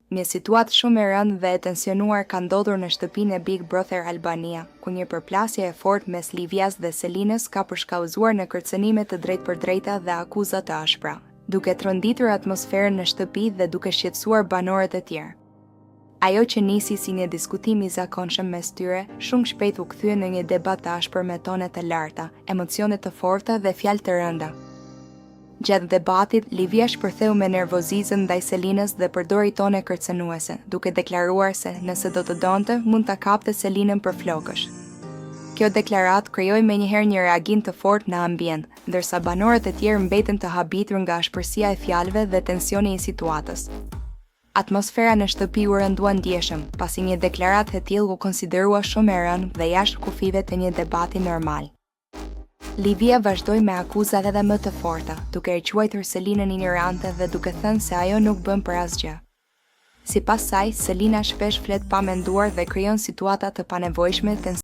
Një situatë shumë e rëndë dhe e tensionuar ka ndodhur në shtëpinë e Big Brother Albania, ku një përplasje e fortë mes Livias dhe Selinës ka përshkallëzuar në kërcënime të drejtpërdrejta dhe akuza të ashpra, duke tronditur atmosferën në shtëpi dhe duke shqetësuar banorët e tjerë. Ajo që nisi si një diskutim i zakonshëm mes tyre, shumë shpejt u kthye në një debat të ashpër me tone të larta, emocione të forta dhe fjalë të rënda. Gjatë debatit, Livia shpërtheu me nervozizëm ndaj Selinës dhe përdori tone kërcënuese, duke deklaruar se nëse do të donte, mund ta kapte Selinën për flokësh. Kjo deklarat krijoi menjëherë një reagim të fortë në ambient, ndërsa banorët e tjerë mbeten të habitur nga ashpërsia e fjalëve dhe tensioni i situatës. Atmosfera në shtëpi u rëndua ndjeshëm, pasi një deklaratë e tillë u konsiderua shumë e rëndë dhe jashtë kufive të një debati normal. Livia vazhdoi me akuzat edhe më të forta, duke e quajtur Selinën ignorante dhe duke thënë se ajo nuk bën për asgjë. Sipas saj, Selina shpesh flet pa menduar dhe krijon situata të panevojshme